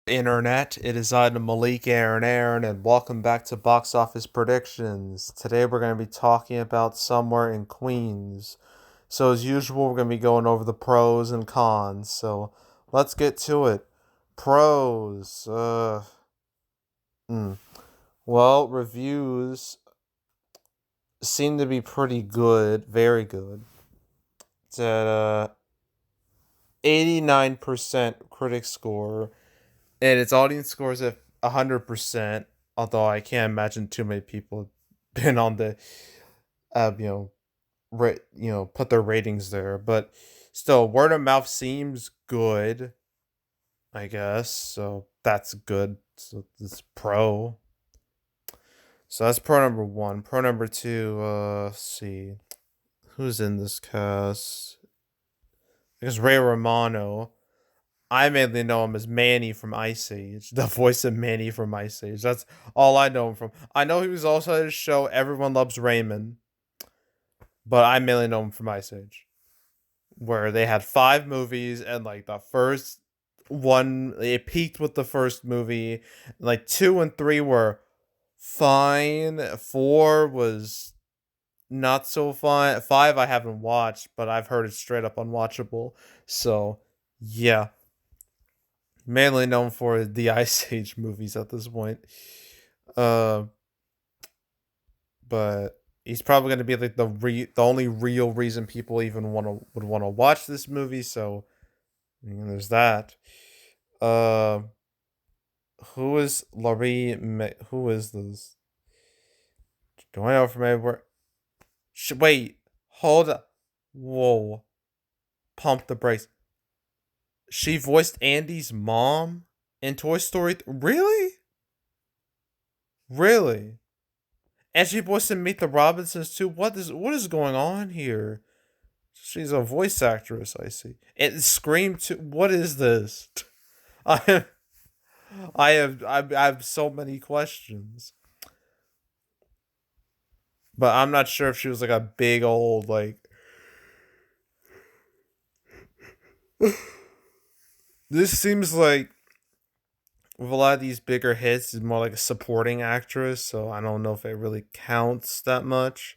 Internet. It is I, Malik Aaron, and welcome back to Box Office Predictions. Today we're going to be talking about Somewhere in Queens. So, as usual, we're going to be going over the pros and cons. So, let's get to it. Pros. Hmm. Well, reviews seem to be pretty good, very good. It's at 89% critic score, and its audience scores at 100%. Although I can't imagine too many people have been on the uh you know put their ratings there, but still, word of mouth seems good, I guess. So that's good. So it's pro. So that's pro number one. Pro number two. Let's see who's in this cast. I guess Ray Romano. I mainly know him as Manny from Ice Age, the voice of Manny from Ice Age. That's all I know him from. I know he was also at his show Everyone Loves Raymond, but I mainly know him from Ice Age, where they had five movies, and like the first one, it peaked with the first movie. Like two and three were fine. Four was not so fun. Five I haven't watched, but I've heard it's straight up unwatchable. So yeah, mainly known for the Ice Age movies at this point. Uh, but he's probably going to be like the only real reason people even would want to watch this movie. So there's that. Uh, who is Laurie? Who is this? Do I know from anywhere? Wait, hold up. Whoa, pump the brakes. She voiced Andy's mom in Toy Story. Really? Really? And she voiced in Meet the Robinsons too. What is going on here? She's a voice actress, I see. And Scream too. What is this? I I have so many questions. But I'm not sure if she was like a big old like this seems like with a lot of these bigger hits is more like a supporting actress, so I don't know if it really counts that much.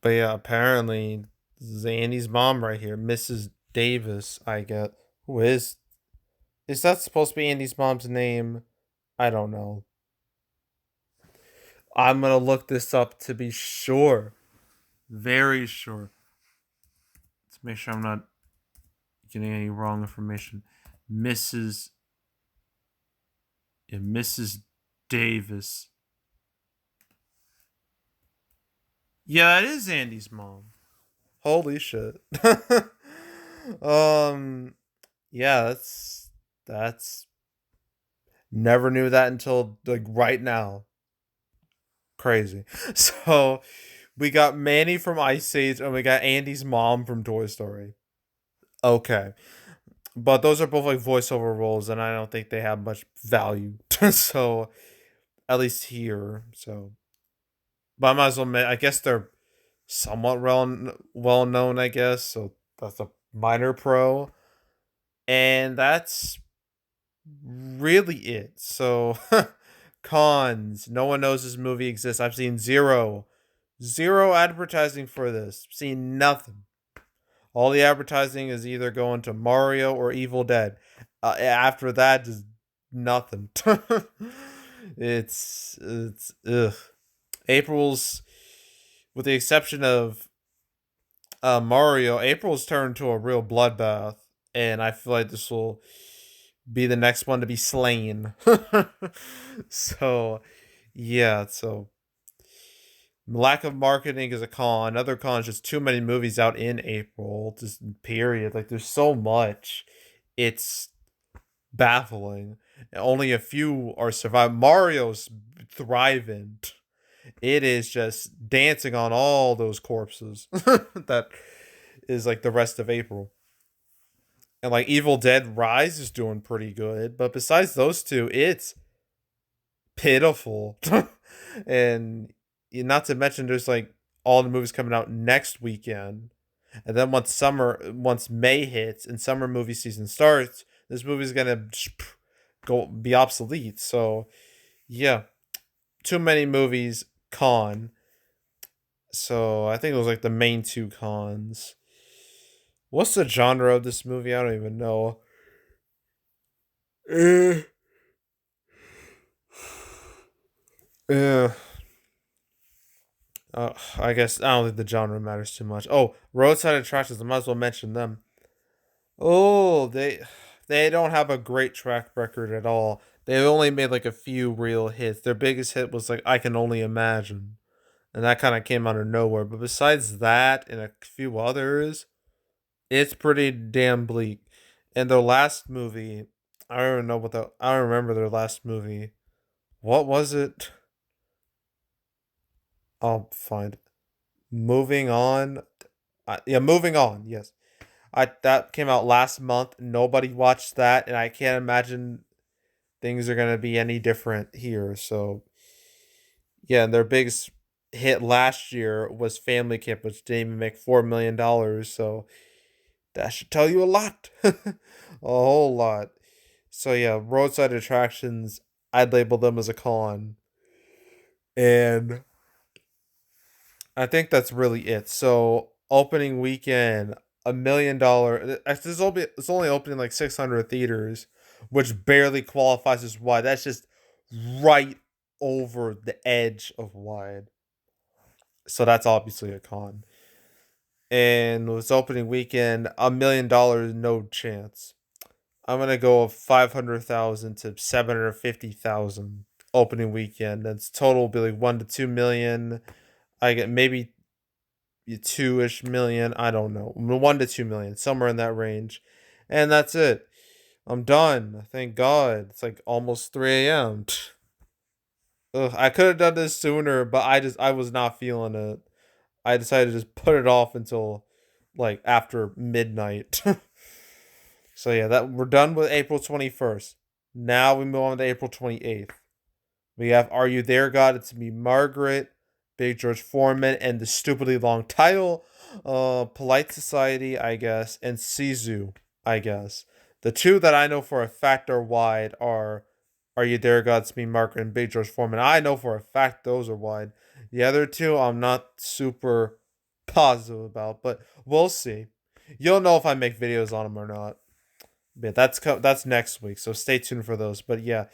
But yeah, apparently this is Andy's mom right here, Mrs. Davis, I get. Who is that supposed to be Andy's mom's name? I don't know. I'm gonna look this up to be sure. Very sure. Let's make sure I'm not getting any wrong information. Mrs. Yeah, Mrs. Davis. Yeah, that is Andy's mom. Holy shit. um yeah, that's never knew that until like right now. Crazy. So we got Manny from Ice Age and we got Andy's mom from Toy Story. Okay. But those are both like voiceover roles, and I don't think they have much value. So at least here. So, but I might as well admit, I guess they're somewhat well known. I guess so. That's a minor pro, and that's really it. So cons. No one knows this movie exists. I've seen zero advertising for this. Seen nothing. All the advertising is either going to Mario or Evil Dead. After that, just nothing. It's ugh. April's, with the exception of Mario, April's turned to a real bloodbath, and I feel like this will be the next one to be slain. So yeah, so lack of marketing is a con. Another con is just too many movies out in April. Just period. Like there's so much. It's baffling. Only a few are surviving. Mario's thriving. It is just dancing on all those corpses. That is like the rest of April. And like Evil Dead Rise is doing pretty good. But besides those two, it's pitiful. And not to mention there's like all the movies coming out next weekend. And then once May hits and summer movie season starts, this movie's gonna go be obsolete. So yeah, too many movies. Con. So I think it was like the main two cons. What's the genre of this movie? I don't even know. Eh, eh. I guess I don't think the genre matters too much. Oh, roadside attractions. I might as well mention them. Oh, they don't have a great track record at all. They've only made like a few real hits. Their biggest hit was like I Can Only Imagine, and that kind of came out of nowhere. But besides that and a few others, it's pretty damn bleak. And their last movie, I don't even know what the I don't remember their last movie. What was it? I'll find it. Moving on. Yeah, moving on. Yes, I that came out last month. Nobody watched that, and I can't imagine things are gonna be any different here. So yeah, and their biggest hit last year was Family Camp, which didn't even make $4 million. So that should tell you a lot, a whole lot. So yeah, roadside attractions. I'd label them as a con, and I think that's really it. So opening weekend, $1 million. It's only opening like 600 theaters, which barely qualifies as wide. That's just right over the edge of wide. So that's obviously a con. And with opening weekend, $1 million, no chance. I'm gonna go 500,000 to 750,000 opening weekend. That's total will be like 1 to 2 million. I get maybe 2-ish million. I don't know. 1 to 2 million, somewhere in that range. And that's it. I'm done. Thank God. It's like almost 3 a.m. Ugh, I could have done this sooner, but I was not feeling it. I decided to just put it off until like after midnight. So yeah, that we're done with April 21st. Now we move on to April 28th. We have Are You There, God? It's me, Margaret, Big George Foreman, and the stupidly long title, Polite Society, I guess, and Sisu, I guess. The two that I know for a fact are wide Are You There, God? It's me, Margaret, and Big George Foreman. I know for a fact those are wide. The other two, I'm not super positive about, but we'll see. You'll know if I make videos on them or not. Yeah, that's next week, so stay tuned for those. But yeah,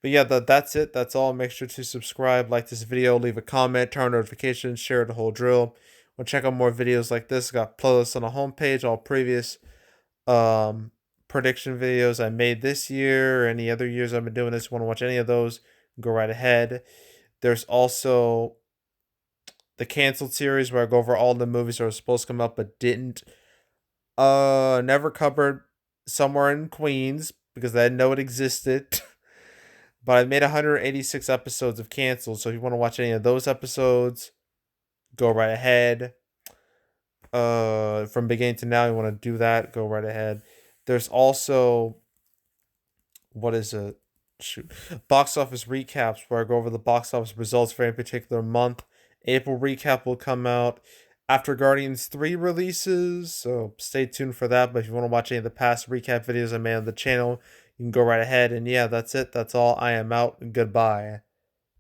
that's it. That's all. Make sure to subscribe, like this video, leave a comment, turn on notifications, share the whole drill. We'll check out more videos like this. Got playlists on the homepage, all previous um prediction videos I made this year or any other years I've been doing this. Want to watch any of those? Go right ahead. There's also the canceled series where I go over all the movies that were supposed to come up but didn't. Never covered Somewhere in Queens because I didn't know it existed. But I made 186 episodes of Canceled, so if you want to watch any of those episodes, go right ahead. From beginning to now, you want to do that, go right ahead. There's also what is it? Shoot, box office recaps where I go over the box office results for any particular month. April recap will come out after Guardians 3 releases, so stay tuned for that. But if you want to watch any of the past recap videos I made on the channel, you can go right ahead. And yeah, that's it. That's all. I am out. Goodbye.